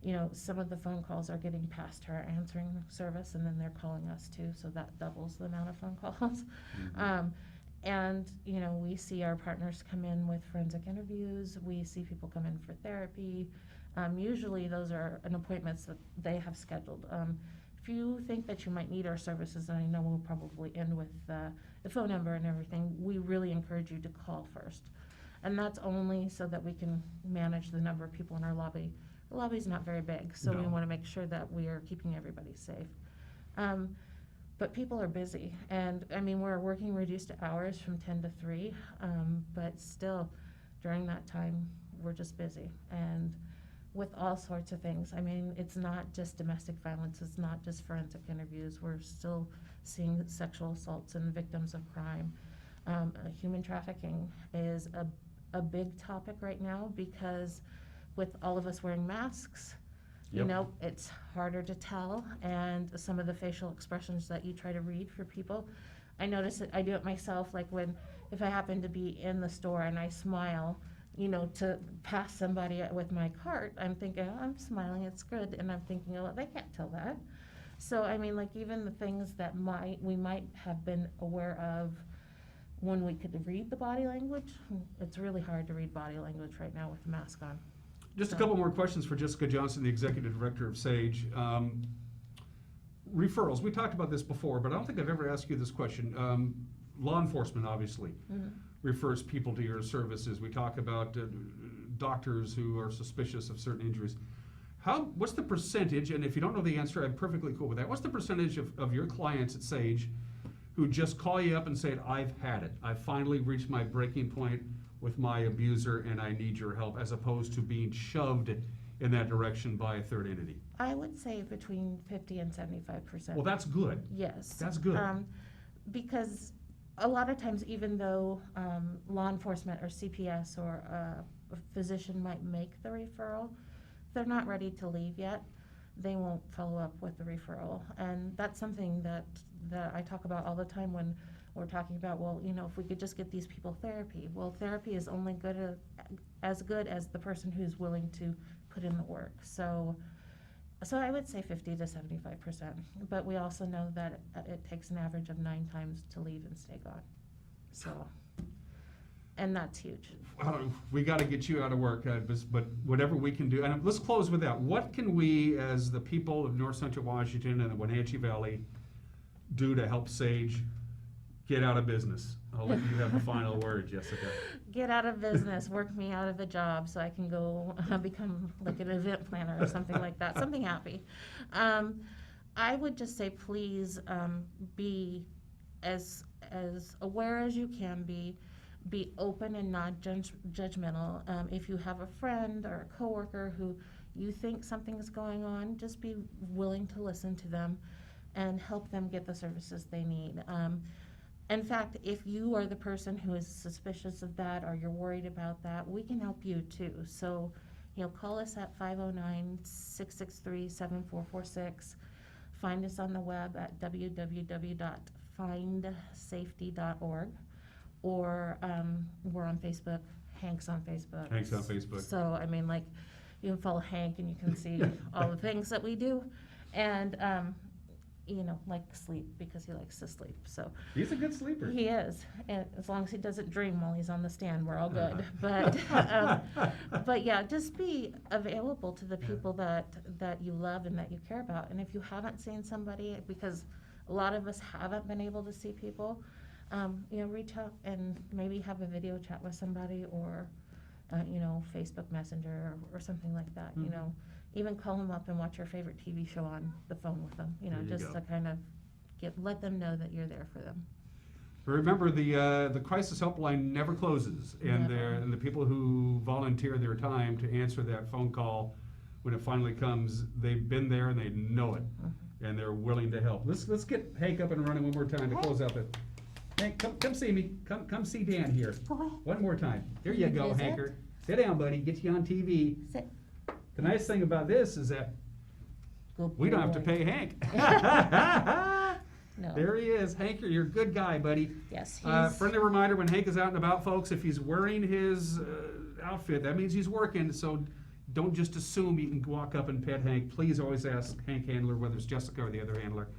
you know, some of the phone calls are getting past to our answering service, and then they're calling us too. So that doubles the amount of phone calls. Mm-hmm. And, you know, we see our partners come in with forensic interviews. We see people come in for therapy. Usually those are appointments that they have scheduled. If you think that you might need our services, and I know we'll probably end with the phone number and everything, we really encourage you to call first. And that's only so that we can manage the number of people in our lobby. The lobby's not very big, so we No. want to make sure that we are keeping everybody safe. But people are busy, and I mean, we're working reduced hours from 10 to 3, but still, during that time, we're just busy. And with all sorts of things. I mean, it's not just domestic violence, it's not just forensic interviews. We're still seeing sexual assaults and victims of crime. Human trafficking is a big topic right now because with all of us wearing masks, you Yep. know, it's harder to tell, and some of the facial expressions that you try to read for people. I notice it, I do it myself, like if I happen to be in the store and I smile, you know, to pass somebody with my cart, I'm thinking, oh, I'm smiling, it's good, and I'm thinking, oh, they can't tell that. So, I mean, like, even the things that we might have been aware of when we could read the body language, it's really hard to read body language right now with the mask on. Just a couple more questions for Jessica Johnson, the Executive Director of SAGE. Referrals, we talked about this before, but I don't think I've ever asked you this question. Law enforcement, obviously, refers people to your services. We talk about doctors who are suspicious of certain injuries. What's the percentage, and if you don't know the answer, I'm perfectly cool with that. What's the percentage of your clients at SAGE who just call you up and say, I've had it. I've finally reached my breaking point with my abuser and I need your help, as opposed to being shoved in that direction by a third entity? I would say between 50 and 75%. Well, that's good. Yes. That's good. Because a lot of times, even though law enforcement or CPS or a physician might make the referral, they're not ready to leave yet. They won't follow up with the referral. And that's something that I talk about all the time when we're talking about, well, you know, if we could just get these people therapy. Well, therapy is only as good as the person who's willing to put in the work. So I would say 50 to 75%. But we also know that it takes an average of 9 times to leave and stay gone. So, and that's huge. We got to get you out of work, but whatever we can do. And let's close with that. What can we, as the people of North Central Washington and the Wenatchee Valley, do to help SAGE get out of business? I'll let you have the final word, Jessica. Get out of business, work me out of a job so I can go become like an event planner or something like that, something happy. I would just say, please be as aware as you can be open and not judgmental. If you have a friend or a coworker who you think something is going on, just be willing to listen to them and help them get the services they need. In fact, if you are the person who is suspicious of that or you're worried about that, we can help you too. So, you know, call us at 509-663-7446. Find us on the web at www.findsafety.org, or we're on Facebook. Hank's on Facebook. Hank's on Facebook. So, I mean, like, you can follow Hank and you can see all the things that we do. And, you know, like sleep, because he likes to sleep. So He's a good sleeper. he is, and as long as he doesn't dream while he's on the stand, we're all good. But yeah, just be available to the people that you love and that you care about. And if you haven't seen somebody, because a lot of us haven't been able to see people, you know, reach out and maybe have a video chat with somebody, or you know, Facebook Messenger or something like that. You know, even call them up and watch your favorite TV show on the phone with them. You know, There you just go. to kind of let them know that you're there for them. Remember, the crisis helpline never closes, and Never. the people who volunteer their time to answer that phone call when it finally comes, they've been there and they know it, and they're willing to help. Let's get Hank up and running one more time to close out the. Hank, come see me. Come see Dan here. Go ahead. One more time. There you go, Visit. Hanker. Sit down, buddy. Get you on TV. Sit. The nice thing about this is that Good we don't have to boy. pay Hank. No. There he is. Hanker, you're a good guy, buddy. Yes, he's. Friendly reminder, when Hank is out and about, folks, if he's wearing his outfit, that means he's working, so don't just assume you can walk up and pet Hank. Please always ask Hank handler, whether it's Jessica or the other handler,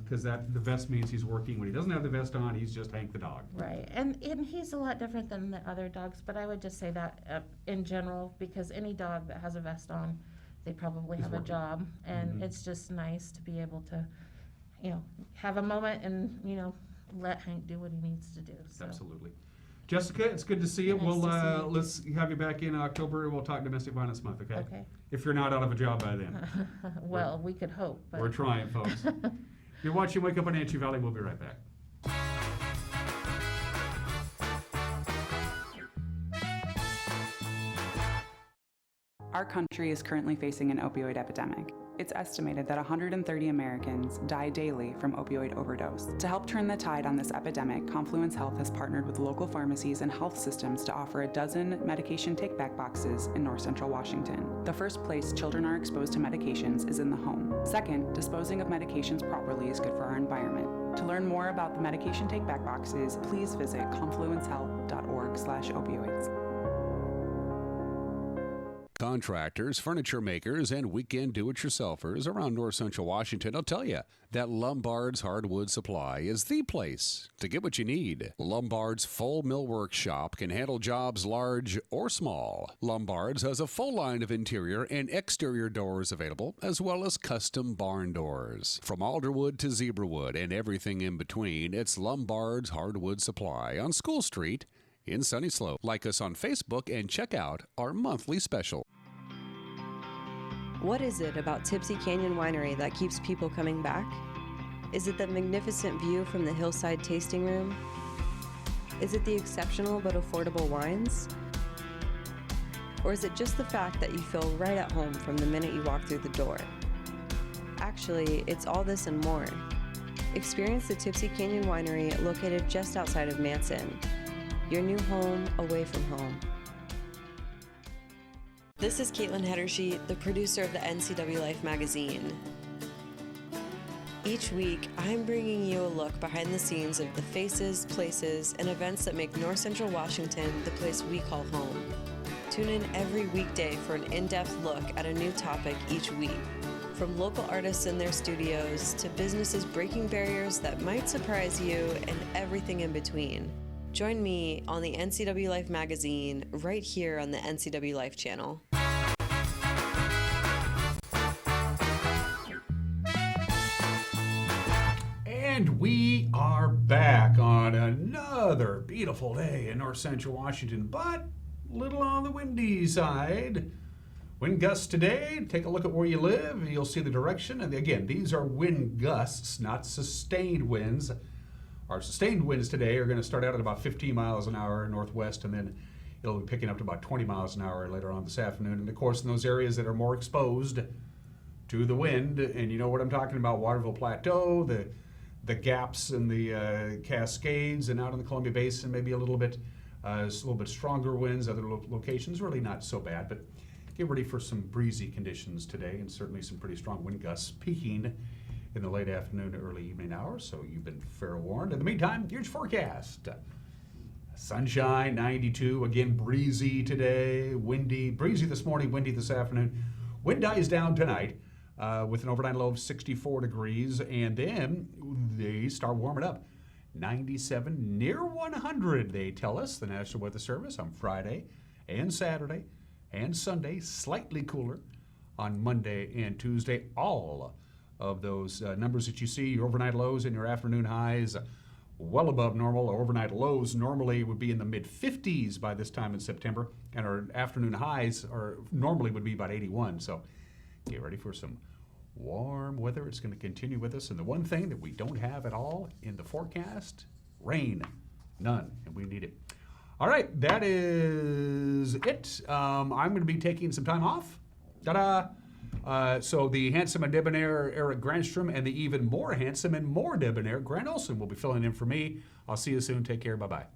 because the vest means he's working. When he doesn't have the vest on, he's just Hank the dog. Right, and he's a lot different than the other dogs, but I would just say that in general, because any dog that has a vest on, they probably He's have a working. job, and it's just nice to be able to, have a moment and, let Hank do what he needs to do, so. Absolutely. Jessica, it's good to see you. Nice We'll to see you. let's have you back in October. We'll talk domestic violence month, okay? Okay. If you're not out of a job by then. Well, we could hope, but. We're trying, folks. You're watching Wake Up on Wenatchee Valley. We'll be right back. Our country is currently facing an opioid epidemic. It's estimated that 130 Americans die daily from opioid overdose. To help turn the tide on this epidemic, Confluence Health has partnered with local pharmacies and health systems to offer a dozen medication take-back boxes in North Central Washington. The first place children are exposed to medications is in the home. Second, disposing of medications properly is good for our environment. To learn more about the medication take-back boxes, please visit confluencehealth.org/opioids. Contractors, furniture makers, and weekend do-it-yourselfers around North Central Washington will tell you that Lombard's Hardwood Supply is the place to get what you need. Lombard's full millwork shop can handle jobs large or small. Lombard's has a full line of interior and exterior doors available, as well as custom barn doors. From alderwood to zebrawood and everything in between, it's Lombard's Hardwood Supply on School Street in Sunny Slope. Like us on Facebook and check out our monthly special. What is it about Tipsy Canyon Winery that keeps people coming back? Is it the magnificent view from the hillside tasting room? Is it the exceptional but affordable wines? Or is it just the fact that you feel right at home from the minute you walk through the door? Actually, it's all this and more. Experience the Tipsy Canyon Winery located just outside of Manson. Your new home away from home. This is Caitlin Hedershe, the producer of the NCW Life magazine. Each week, I'm bringing you a look behind the scenes of the faces, places, and events that make North Central Washington the place we call home. Tune in every weekday for an in-depth look at a new topic each week. From local artists in their studios to businesses breaking barriers that might surprise you and everything in between. Join me on the NCW Life magazine right here on the NCW Life channel. And we are back on another beautiful day in North Central Washington, but a little on the windy side. Wind gusts today, take a look at where you live, you'll see the direction. And again, these are wind gusts, not sustained winds. Our sustained winds today are going to start out at about 15 miles an hour northwest, and then it'll be picking up to about 20 miles an hour later on this afternoon. And of course, in those areas that are more exposed to the wind, and you know what I'm talking about, Waterville Plateau, the gaps in the Cascades, and out in the Columbia Basin, maybe a little bit stronger winds. Other locations really not so bad, but get ready for some breezy conditions today, and certainly some pretty strong wind gusts peaking in the late afternoon to early evening hours, so you've been fair warned. In the meantime, here's your forecast. Sunshine, 92, again breezy today, windy, breezy this morning, windy this afternoon. Wind dies down tonight with an overnight low of 64 degrees, and then they start warming up. 97, near 100, they tell us, the National Weather Service, on Friday and Saturday and Sunday, slightly cooler on Monday and Tuesday. All of those numbers that you see, your overnight lows and your afternoon highs, well above normal. Our overnight lows normally would be in the mid-50s by this time in September, and our afternoon highs normally would be about 81. So get ready for some warm weather. It's going to continue with us. And the one thing that we don't have at all in the forecast, rain. None, and we need it. All right, that is it. I'm going to be taking some time off. Ta-da! So the handsome and debonair Eric Granstrom and the even more handsome and more debonair Grant Olson will be filling in for me. I'll see you soon. Take care. Bye-bye.